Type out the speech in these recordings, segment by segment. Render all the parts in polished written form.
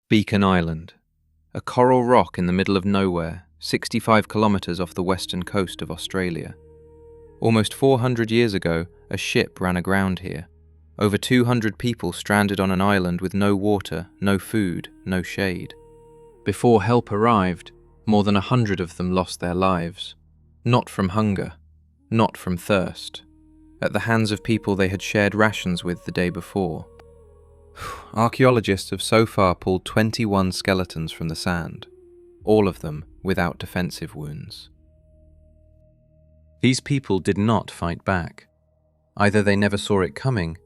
Beacon Island, a coral rock in the middle of nowhere, 65 kilometers off the western coast of Australia. Almost 400 years ago, a ship ran aground here. Over 200 people stranded on an island with no water, no food, no shade. Before help arrived, more than 100 of them lost their lives. Not from hunger, not from thirst, at the hands of people they had shared rations with the day before. Archaeologists have so far pulled 21 skeletons from the sand, all of them without defensive wounds. These people did not fight back. Either they never saw it coming,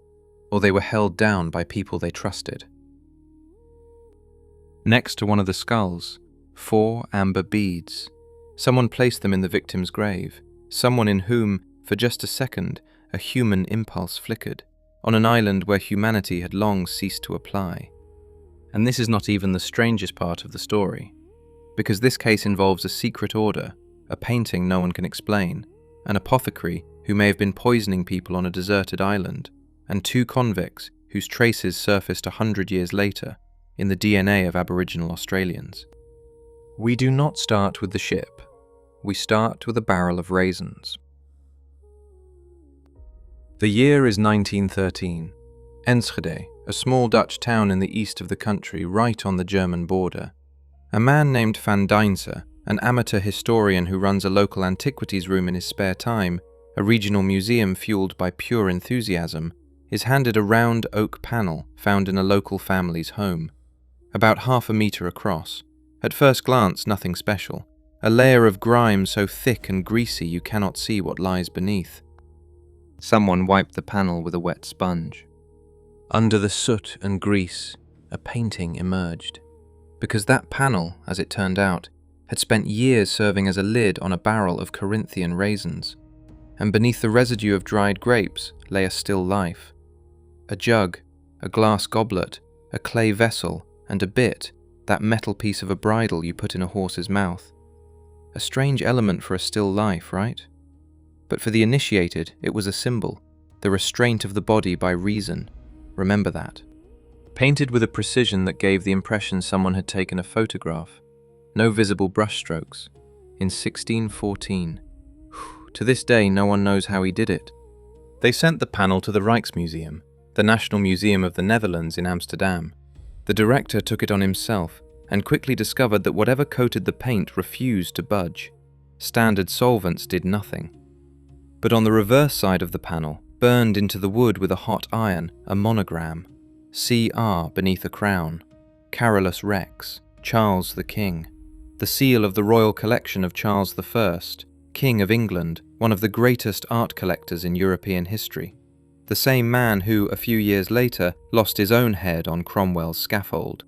or they were held down by people they trusted. Next to one of the skulls, 4 amber beads. Someone placed them in the victim's grave, someone in whom, for just a second, a human impulse flickered, on an island where humanity had long ceased to apply. And this is not even the strangest part of the story, because this case involves a secret order, a painting no one can explain, an apothecary who may have been poisoning people on a deserted island, and 2 convicts whose traces surfaced 100 years later in the DNA of Aboriginal Australians. We do not start with the ship. We start with a barrel of raisins. The year is 1913. Enschede, a small Dutch town in the east of the country, right on the German border. A man named Van Deinse, an amateur historian who runs a local antiquities room in his spare time, a regional museum fueled by pure enthusiasm, is handed a round oak panel found in a local family's home. About half a metre across. At first glance, nothing special. A layer of grime so thick and greasy you cannot see what lies beneath. Someone wiped the panel with a wet sponge. Under the soot and grease, a painting emerged. Because that panel, as it turned out, had spent years serving as a lid on a barrel of Corinthian raisins. And beneath the residue of dried grapes lay a still life. A jug, a glass goblet, a clay vessel, and a bit, that metal piece of a bridle you put in a horse's mouth. A strange element for a still life, right? But for the initiated, it was a symbol, the restraint of the body by reason. Remember that. Painted with a precision that gave the impression someone had taken a photograph. No visible brushstrokes. In 1614. To this day, no one knows how he did it. They sent the panel to the Rijksmuseum, the National Museum of the Netherlands in Amsterdam. The director took it on himself and quickly discovered that whatever coated the paint refused to budge. Standard solvents did nothing. But on the reverse side of the panel, burned into the wood with a hot iron, a monogram. CR beneath a crown. Carolus Rex, Charles the King. The seal of the royal collection of Charles I, King of England, one of the greatest art collectors in European history. The same man who, a few years later, lost his own head on Cromwell's scaffold.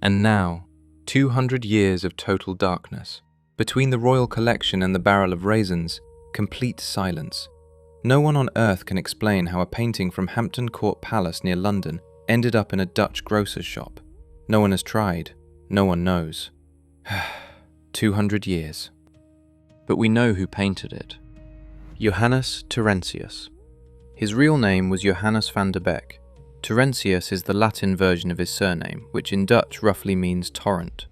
And now, 200 years of total darkness. Between the royal collection and the barrel of raisins, complete silence. No one on earth can explain how a painting from Hampton Court Palace near London ended up in a Dutch grocer's shop. No one has tried. No one knows. 200 years. But we know who painted it. Johannes Torrentius. His real name was Johannes van der Beek. Torrentius is the Latin version of his surname, which in Dutch roughly means torrent.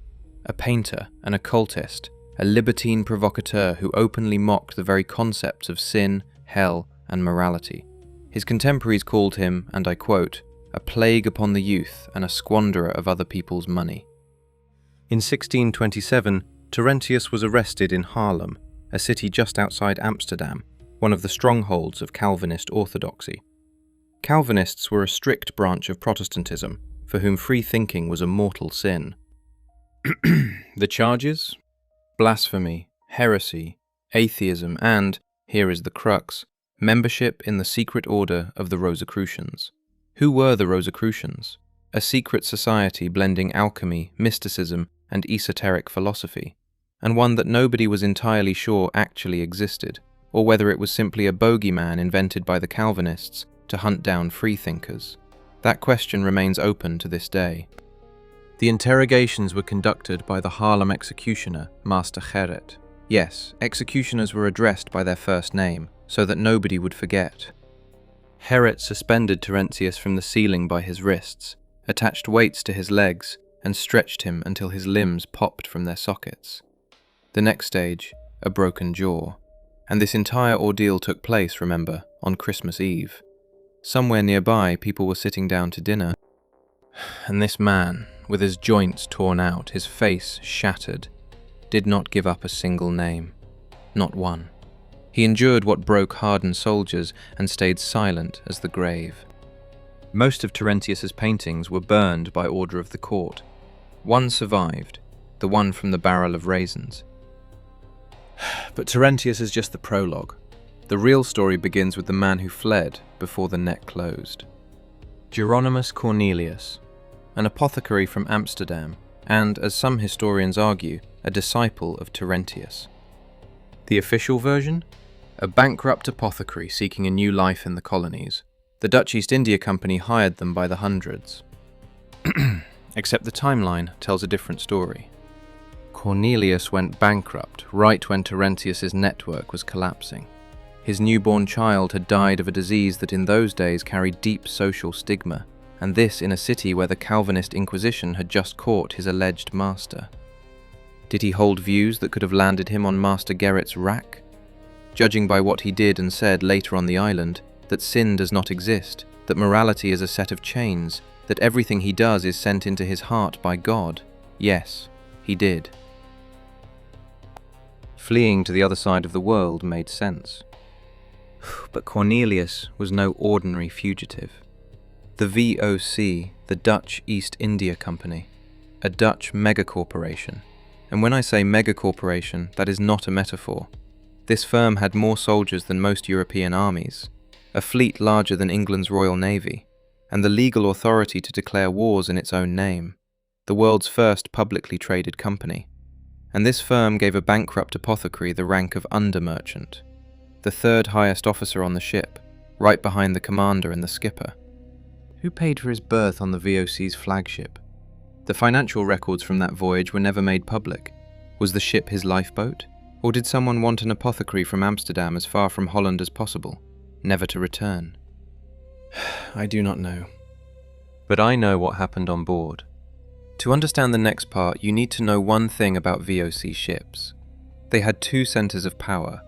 A painter, an occultist, a libertine provocateur who openly mocked the very concepts of sin, hell, and morality. His contemporaries called him, and I quote, a plague upon the youth and a squanderer of other people's money. In 1627, Torrentius was arrested in Haarlem, a city just outside Amsterdam, one of the strongholds of Calvinist orthodoxy. Calvinists were a strict branch of Protestantism, for whom free thinking was a mortal sin. The charges? Blasphemy, heresy, atheism, and, here is the crux, membership in the secret order of the Rosicrucians. Who were the Rosicrucians? A secret society blending alchemy, mysticism, and esoteric philosophy, and one that nobody was entirely sure actually existed, or whether it was simply a bogeyman invented by the Calvinists to hunt down freethinkers. That question remains open to this day. The interrogations were conducted by the Haarlem executioner, Master Gerrit. Yes, executioners were addressed by their first name, so that nobody would forget. Gerrit suspended Torrentius from the ceiling by his wrists, attached weights to his legs, and stretched him until his limbs popped from their sockets. The next stage, a broken jaw. And this entire ordeal took place, remember, on Christmas Eve. Somewhere nearby, people were sitting down to dinner. And this man, with his joints torn out, his face shattered, did not give up a single name. Not one. He endured what broke hardened soldiers and stayed silent as the grave. Most of Torrentius's paintings were burned by order of the court. One survived, the one from the barrel of raisins. But Torrentius is just the prologue. The real story begins with the man who fled before the net closed. Hieronymus Cornelius, an apothecary from Amsterdam, and, as some historians argue, a disciple of Torrentius. The official version? A bankrupt apothecary seeking a new life in the colonies. The Dutch East India Company hired them by the hundreds. Except the timeline tells a different story. Cornelius went bankrupt right when Torrentius's network was collapsing. His newborn child had died of a disease that in those days carried deep social stigma, and this in a city where the Calvinist Inquisition had just caught his alleged master. Did he hold views that could have landed him on Master Gerrit's rack? Judging by what he did and said later on the island, that sin does not exist, that morality is a set of chains, that everything he does is sent into his heart by God. Yes, he did. Fleeing to the other side of the world made sense. But Cornelius was no ordinary fugitive. The VOC, the Dutch East India Company, a Dutch megacorporation. And when I say megacorporation, that is not a metaphor. This firm had more soldiers than most European armies, a fleet larger than England's Royal Navy, and the legal authority to declare wars in its own name, the world's first publicly traded company. And this firm gave a bankrupt apothecary the rank of under-merchant, the third highest officer on the ship, right behind the commander and the skipper. Who paid for his berth on the VOC's flagship? The financial records from that voyage were never made public. Was the ship his lifeboat? Or did someone want an apothecary from Amsterdam as far from Holland as possible, never to return? I do not know. But I know what happened on board. To understand the next part, you need to know one thing about VOC ships. They had two centers of power: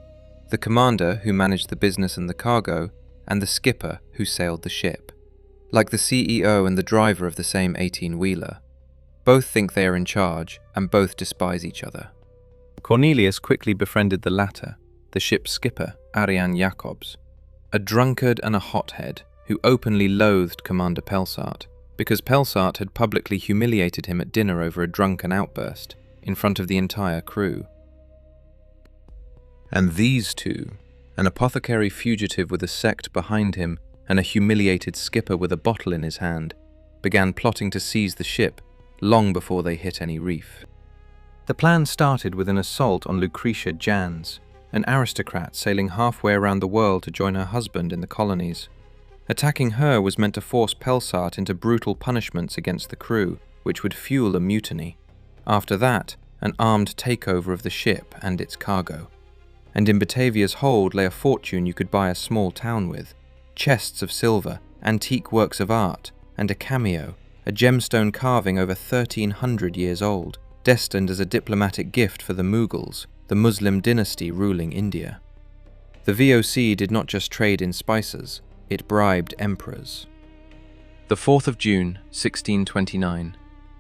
the commander, who managed the business and the cargo, and the skipper, who sailed the ship. Like the CEO and the driver of the same 18-wheeler. Both think they are in charge, and both despise each other. Cornelius quickly befriended the latter, the ship's skipper, Arian Jacobs, a drunkard and a hothead who openly loathed Commander Pelsart, because Pelsart had publicly humiliated him at dinner over a drunken outburst, in front of the entire crew. And these two, an apothecary fugitive with a sect behind him and a humiliated skipper with a bottle in his hand, began plotting to seize the ship long before they hit any reef. The plan started with an assault on Lucretia Jans, an aristocrat sailing halfway around the world to join her husband in the colonies. Attacking her was meant to force Pelsart into brutal punishments against the crew, which would fuel a mutiny. After that, an armed takeover of the ship and its cargo. And in Batavia's hold lay a fortune you could buy a small town with: chests of silver, antique works of art, and a cameo, a gemstone carving over 1,300 years old, destined as a diplomatic gift for the Mughals, the Muslim dynasty ruling India. The VOC did not just trade in spices, it bribed emperors. The 4th of June, 1629.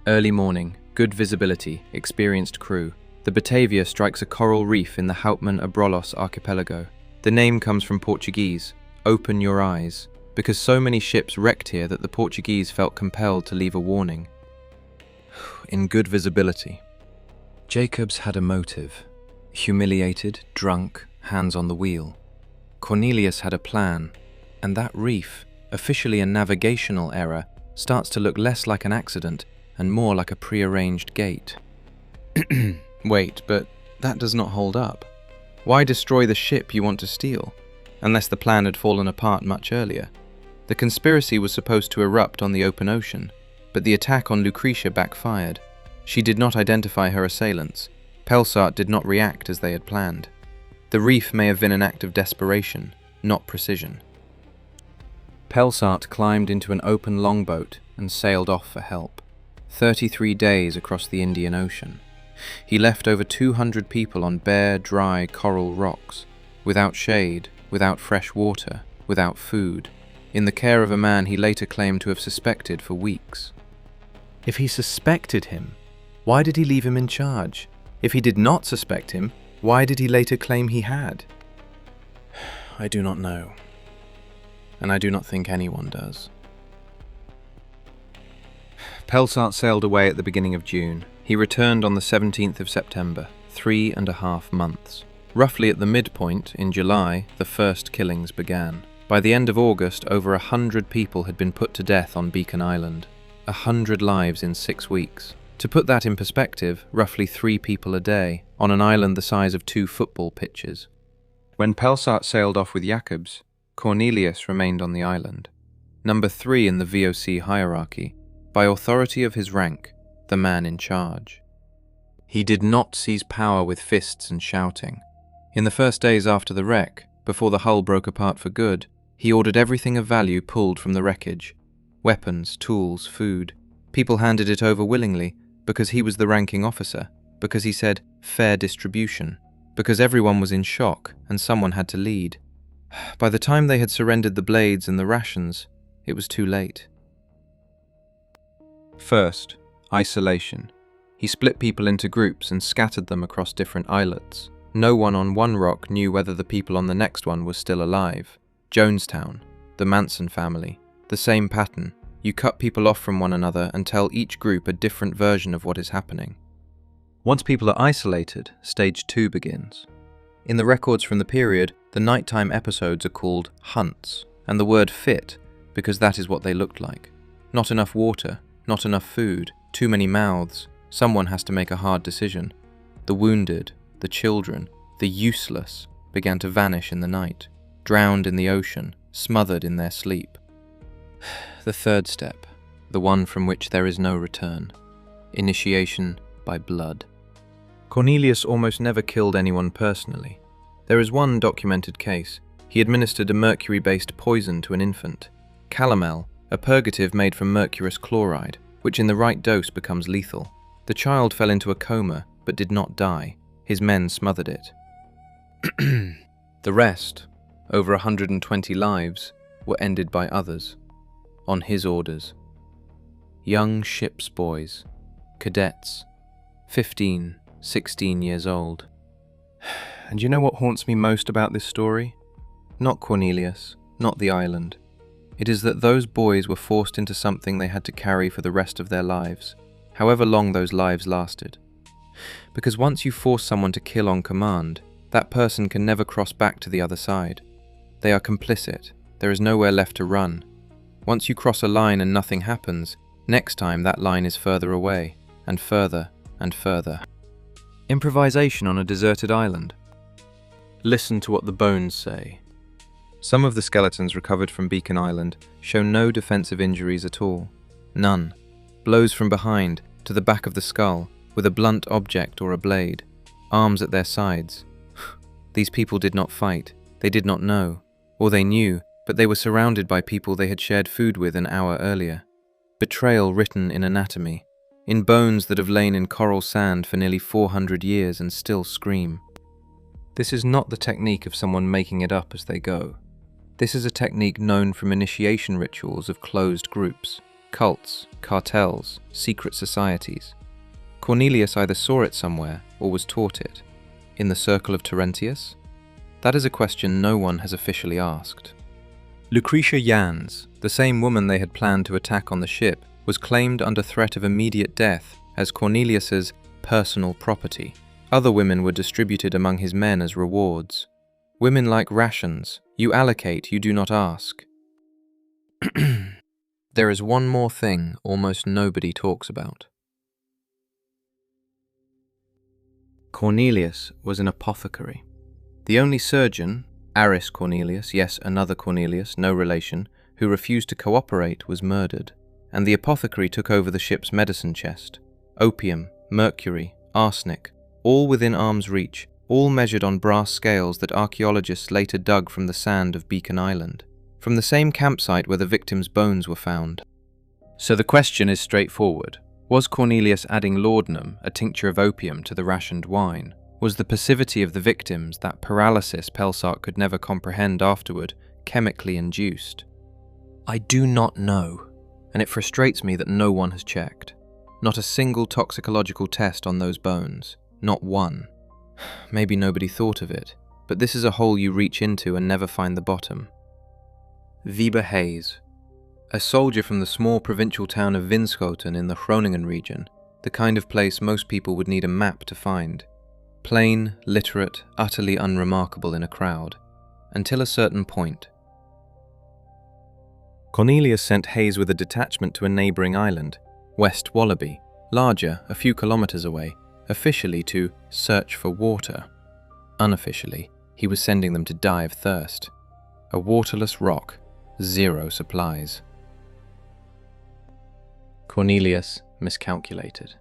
Early morning, good visibility, experienced crew. The Batavia strikes a coral reef in the Houtman Abrolhos archipelago. The name comes from Portuguese, open your eyes, because so many ships wrecked here that the Portuguese felt compelled to leave a warning. In good visibility. Jacobs had a motive. Humiliated, drunk, hands on the wheel. Cornelius had a plan. And that reef, officially a navigational error, starts to look less like an accident and more like a prearranged gate. Wait, but that does not hold up. Why destroy the ship you want to steal? Unless the plan had fallen apart much earlier. The conspiracy was supposed to erupt on the open ocean, but the attack on Lucretia backfired. She did not identify her assailants. Pelsart did not react as they had planned. The reef may have been an act of desperation, not precision. Pelsart climbed into an open longboat and sailed off for help. 33 days across the Indian Ocean. He left over 200 people on bare, dry coral rocks, without shade, without fresh water, without food, in the care of a man he later claimed to have suspected for weeks. If he suspected him, why did he leave him in charge? If he did not suspect him, why did he later claim he had? I do not know, and I do not think anyone does. Pelsart sailed away at the beginning of June. He returned on the 17th of September, 3.5 months. Roughly at the midpoint, in July, the first killings began. By the end of August, over 100 people had been put to death on Beacon Island. 100 lives in 6 weeks. To put that in perspective, roughly 3 people a day, on an island the size of 2 football pitches. When Pelsart sailed off with Jacobs, Cornelius remained on the island. Number 3 in the VOC hierarchy, by authority of his rank, the man in charge. He did not seize power with fists and shouting. In the first days after the wreck, before the hull broke apart for good, he ordered everything of value pulled from the wreckage. Weapons, tools, food. People handed it over willingly, because he was the ranking officer, because he said, fair distribution, because everyone was in shock and someone had to lead. By the time they had surrendered the blades and the rations, it was too late. First, isolation. He split people into groups and scattered them across different islets. No one on one rock knew whether the people on the next one was still alive. Jonestown, the Manson family, the same pattern. You cut people off from one another and tell each group a different version of what is happening. Once people are isolated, stage 2 begins. In the records from the period, the nighttime episodes are called hunts, and the word fit, because that is what they looked like. Not enough water, not enough food, too many mouths. Someone has to make a hard decision. The wounded, the children, the useless began to vanish in the night, drowned in the ocean, smothered in their sleep. The third step, the one from which there is no return. Initiation by blood. Cornelius almost never killed anyone personally. There is one documented case. He administered a mercury-based poison to an infant. Calomel, a purgative made from mercurous chloride, which in the right dose becomes lethal. The child fell into a coma, but did not die. His men smothered it. The rest, over 120 lives, were ended by others, on his orders. Young ship's boys, cadets, 15, 16 years old. And you know what haunts me most about this story? Not Cornelius, not the island. It is that those boys were forced into something they had to carry for the rest of their lives, however long those lives lasted. Because once you force someone to kill on command, that person can never cross back to the other side. They are complicit. There is nowhere left to run. Once you cross a line and nothing happens, next time that line is further away, and further, and further. Improvisation on a deserted island. Listen to what the bones say. Some of the skeletons recovered from Beacon Island show no defensive injuries at all. None. Blows from behind, to the back of the skull, with a blunt object or a blade. Arms at their sides. These people did not fight. They did not know. Or they knew, but they were surrounded by people they had shared food with an hour earlier. Betrayal written in anatomy. In bones that have lain in coral sand for nearly 400 years and still scream. This is not the technique of someone making it up as they go. This is a technique known from initiation rituals of closed groups, cults, cartels, secret societies. Cornelius either saw it somewhere or was taught it. In the circle of Torrentius? That is a question no one has officially asked. Lucretia Jans, the same woman they had planned to attack on the ship, was claimed under threat of immediate death as Cornelius's personal property. Other women were distributed among his men as rewards. Women like rations. You allocate, you do not ask. There is one more thing almost nobody talks about. Cornelius was an apothecary. The only surgeon, Aris Cornelius, yes, another Cornelius, no relation, who refused to cooperate was murdered, and the apothecary took over the ship's medicine chest. Opium, mercury, arsenic, all within arm's reach, all measured on brass scales that archaeologists later dug from the sand of Beacon Island, from the same campsite where the victims' bones were found. So the question is straightforward. Was Cornelius adding laudanum, a tincture of opium, to the rationed wine? Was the passivity of the victims, that paralysis Pelsart could never comprehend afterward, chemically induced? I do not know, and it frustrates me that no one has checked. Not a single toxicological test on those bones. Not one. Maybe nobody thought of it, but this is a hole you reach into and never find the bottom. Wiebe Hayes. A soldier from the small provincial town of Winschoten in the Groningen region, the kind of place most people would need a map to find. Plain, literate, utterly unremarkable in a crowd. Until a certain point. Cornelius sent Hayes with a detachment to a neighbouring island, West Wallaby, larger, a few kilometres away, officially to search for water. Unofficially, he was sending them to die of thirst. A waterless rock, zero supplies. Cornelius miscalculated.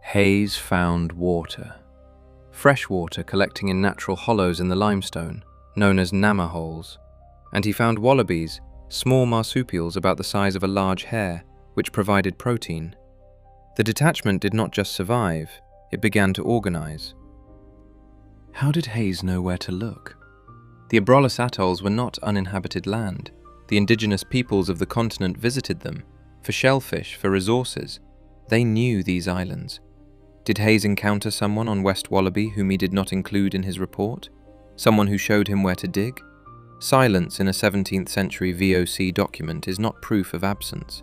Hayes found water. Fresh water collecting in natural hollows in the limestone, known as Nammer holes. And he found wallabies, small marsupials about the size of a large hare, which provided protein. The detachment did not just survive, it began to organize. How did Hayes know where to look? The Abrolhos atolls were not uninhabited land. The indigenous peoples of the continent visited them, for shellfish, for resources. They knew these islands. Did Hayes encounter someone on West Wallaby whom he did not include in his report? Someone who showed him where to dig? Silence in a 17th century VOC document is not proof of absence.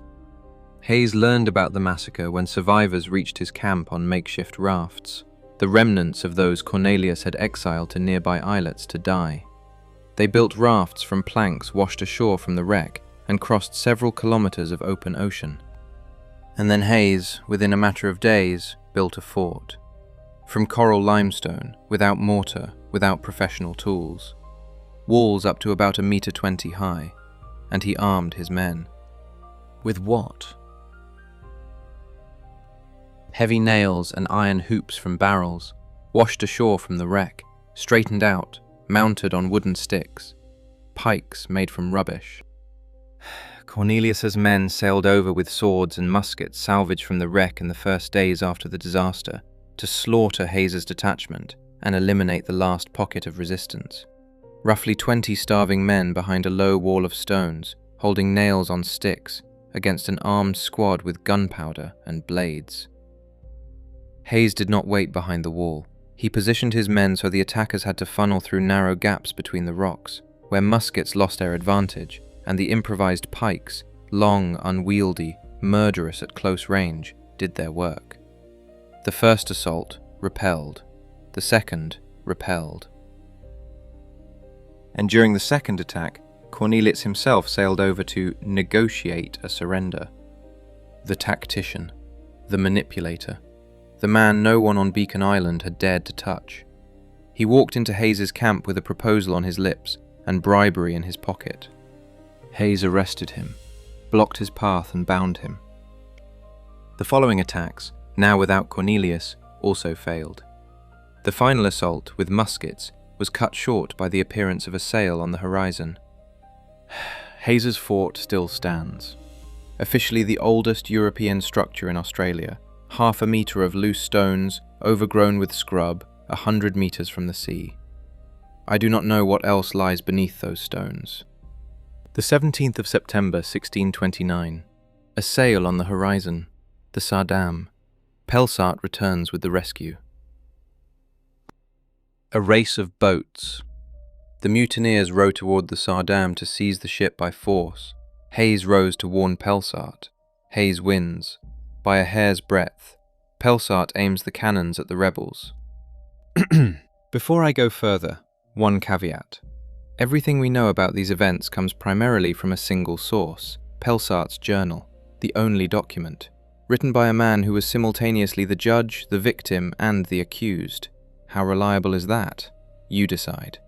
Hayes learned about the massacre when survivors reached his camp on makeshift rafts, the remnants of those Cornelius had exiled to nearby islets to die. They built rafts from planks washed ashore from the wreck and crossed several kilometers of open ocean. And then Hayes, within a matter of days, built a fort. From coral limestone, without mortar, without professional tools. Walls up to about 1.20 meters high, and he armed his men. With what? Heavy nails and iron hoops from barrels, washed ashore from the wreck, straightened out, mounted on wooden sticks. Pikes made from rubbish. Cornelius's men sailed over with swords and muskets salvaged from the wreck in the first days after the disaster, to slaughter Hayes's detachment and eliminate the last pocket of resistance. Roughly 20 starving men behind a low wall of stones, holding nails on sticks, against an armed squad with gunpowder and blades. Hayes did not wait behind the wall. He positioned his men so the attackers had to funnel through narrow gaps between the rocks, where muskets lost their advantage, and the improvised pikes, long, unwieldy, murderous at close range, did their work. The first assault repelled. The second repelled. And during the second attack, Cornelius himself sailed over to negotiate a surrender. The tactician, the manipulator, the man no one on Beacon Island had dared to touch. He walked into Hayes's camp with a proposal on his lips and bribery in his pocket. Hayes arrested him, blocked his path and bound him. The following attacks, now without Cornelius, also failed. The final assault, with muskets, was cut short by the appearance of a sail on the horizon. Hayes's fort still stands. Officially the oldest European structure in Australia, 1/2 meter of loose stones, overgrown with scrub, 100 meters from the sea. I do not know what else lies beneath those stones. The 17th of September 1629. A sail on the horizon. The Sardam. Pelsart returns with the rescue. A race of boats. The mutineers row toward the Sardam to seize the ship by force. Hayes rows to warn Pelsart. Hayes wins. By a hair's breadth. Pelsart aims the cannons at the rebels. Before I go further, one caveat. Everything we know about these events comes primarily from a single source, Pelsart's journal, the only document, written by a man who was simultaneously the judge, the victim, and the accused. How reliable is that? You decide.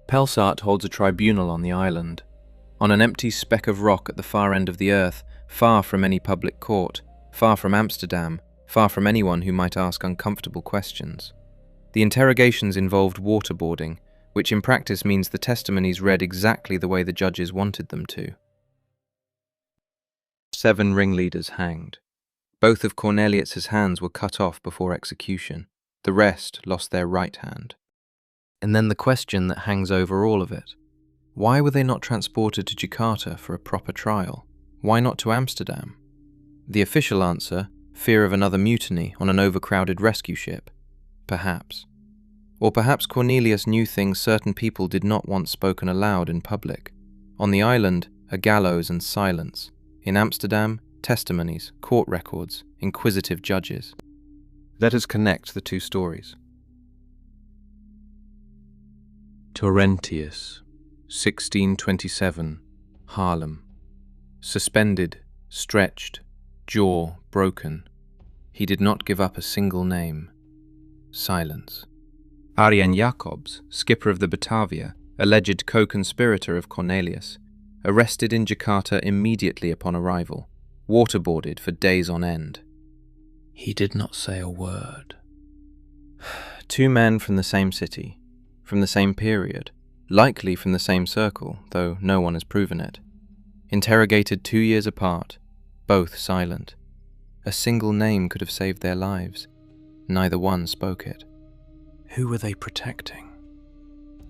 Pelsart holds a tribunal on the island, on an empty speck of rock at the far end of the earth, far from any public court, far from Amsterdam, far from anyone who might ask uncomfortable questions. The interrogations involved waterboarding, which in practice means the testimonies read exactly the way the judges wanted them to. 7 ringleaders hanged. Both of Cornelius's hands were cut off before execution. The rest lost their right hand. And then the question that hangs over all of it. Why were they not transported to Jakarta for a proper trial? Why not to Amsterdam? The official answer, fear of another mutiny on an overcrowded rescue ship. Perhaps. Or perhaps Cornelius knew things certain people did not want spoken aloud in public. On the island, a gallows and silence. In Amsterdam, testimonies, court records, inquisitive judges. Let us connect the two stories. Torrentius, 1627, Haarlem. Suspended, stretched, jaw broken. He did not give up a single name. Silence. Arjen Jacobs, skipper of the Batavia, alleged co-conspirator of Cornelius, arrested in Jakarta immediately upon arrival, waterboarded for days on end. He did not say a word. Two men from the same city, from the same period, likely from the same circle, though no one has proven it. Interrogated 2 years apart, both silent. A single name could have saved their lives. Neither one spoke it. Who were they protecting?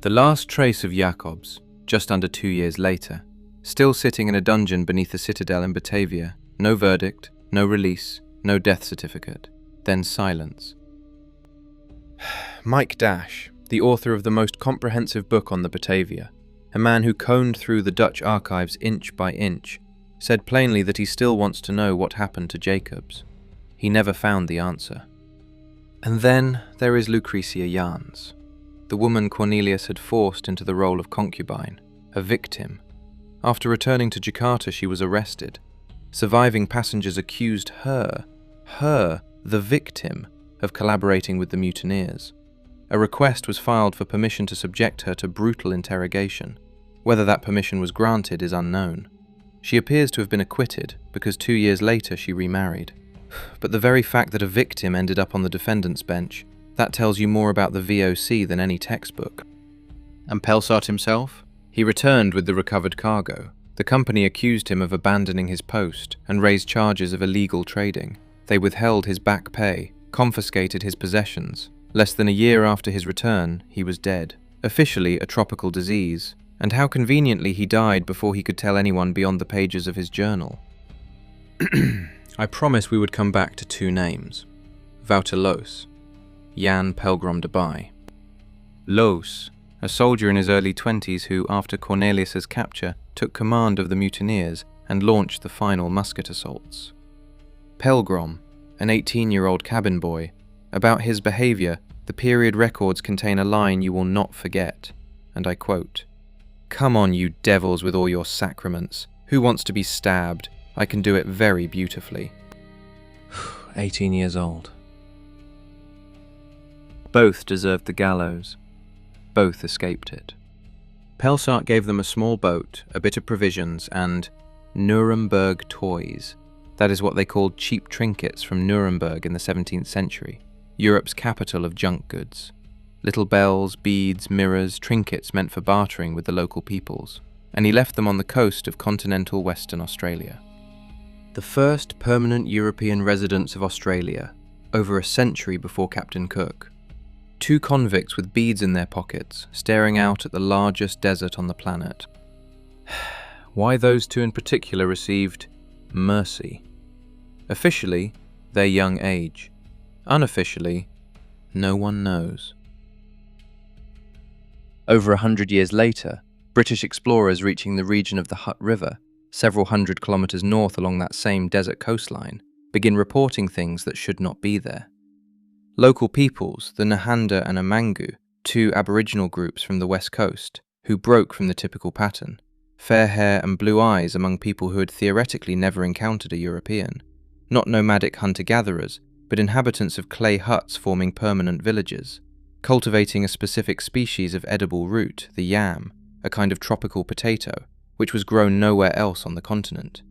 The last trace of Jacobs, just under 2 years later, still sitting in a dungeon beneath the citadel in Batavia, no verdict, no release, no death certificate, then silence. Mike Dash, the author of the most comprehensive book on the Batavia, a man who combed through the Dutch archives inch by inch, said plainly that he still wants to know what happened to Jacobs. He never found the answer. And then there is Lucretia Jans, the woman Cornelius had forced into the role of concubine, a victim. After returning to Jakarta, she was arrested. Surviving passengers accused her, the victim, of collaborating with the mutineers. A request was filed for permission to subject her to brutal interrogation. Whether that permission was granted is unknown. She appears to have been acquitted because 2 years later she remarried. But the very fact that a victim ended up on the defendant's bench, that tells you more about the VOC than any textbook. And Pelsart himself? He returned with the recovered cargo. The company accused him of abandoning his post and raised charges of illegal trading. They withheld his back pay, confiscated his possessions. Less than a year after his return, he was dead. Officially a tropical disease, and how conveniently he died before he could tell anyone beyond the pages of his journal. I promised we would come back to two names. Wouter Loos, Jan Pelgrom de Bay. Loos, a soldier in his early 20s who, after Cornelius's capture, took command of the mutineers and launched the final musket assaults. Pelgrom, an 18-year-old cabin boy. About his behaviour, the period records contain a line you will not forget, and I quote, "Come on, you devils with all your sacraments. Who wants to be stabbed? I can do it very beautifully." 18 years old. Both deserved the gallows. Both escaped it. Pelsart gave them a small boat, a bit of provisions, and Nuremberg toys. That is what they called cheap trinkets from Nuremberg in the 17th century, Europe's capital of junk goods. Little bells, beads, mirrors, trinkets meant for bartering with the local peoples, and he left them on the coast of continental Western Australia. The first permanent European residents of Australia, over a century before Captain Cook. Two convicts with beads in their pockets, staring out at the largest desert on the planet. Why those two in particular received mercy? Officially, their young age. Unofficially, no one knows. Over 100 years later, British explorers reaching the region of the Hutt River, several hundred kilometers north along that same desert coastline, begin reporting things that should not be there. Local peoples, the Nahanda and Amangu, two Aboriginal groups from the west coast, who broke from the typical pattern, fair hair and blue eyes among people who had theoretically never encountered a European, not nomadic hunter-gatherers, but inhabitants of clay huts forming permanent villages, cultivating a specific species of edible root, the yam, a kind of tropical potato, which was grown nowhere else on the continent.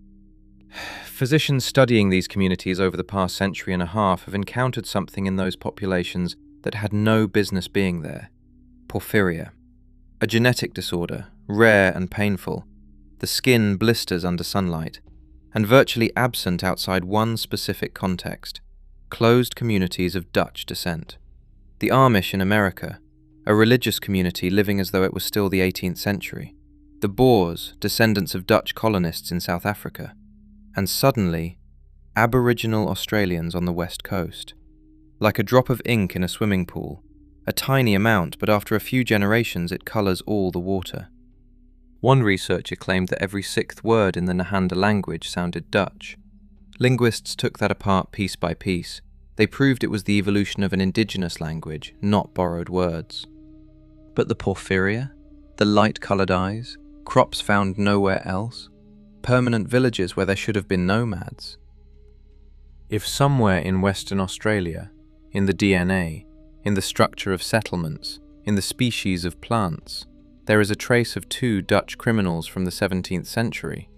Physicians studying these communities over the past century and a half have encountered something in those populations that had no business being there. Porphyria. A genetic disorder, rare and painful. The skin blisters under sunlight, and virtually absent outside one specific context: closed communities of Dutch descent. The Amish in America, a religious community living as though it was still the 18th century. The Boers, descendants of Dutch colonists in South Africa. And suddenly, Aboriginal Australians on the west coast. Like a drop of ink in a swimming pool, a tiny amount, but after a few generations it colours all the water. One researcher claimed that every sixth word in the Nahanda language sounded Dutch. Linguists took that apart piece by piece. They proved it was the evolution of an indigenous language, not borrowed words. But the porphyria, the light-coloured eyes, crops found nowhere else, permanent villages where there should have been nomads. If somewhere in Western Australia, in the DNA, in the structure of settlements, in the species of plants, there is a trace of 2 Dutch criminals from the 17th century,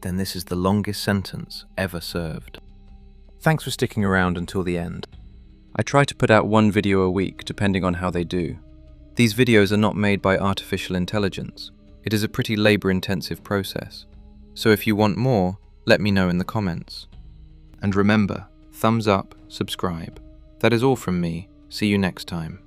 then this is the longest sentence ever served. Thanks for sticking around until the end. I try to put out 1 video a week, depending on how they do. These videos are not made by artificial intelligence. It is a pretty labor-intensive process. So if you want more, let me know in the comments. And remember, thumbs up, subscribe. That is all from me. See you next time.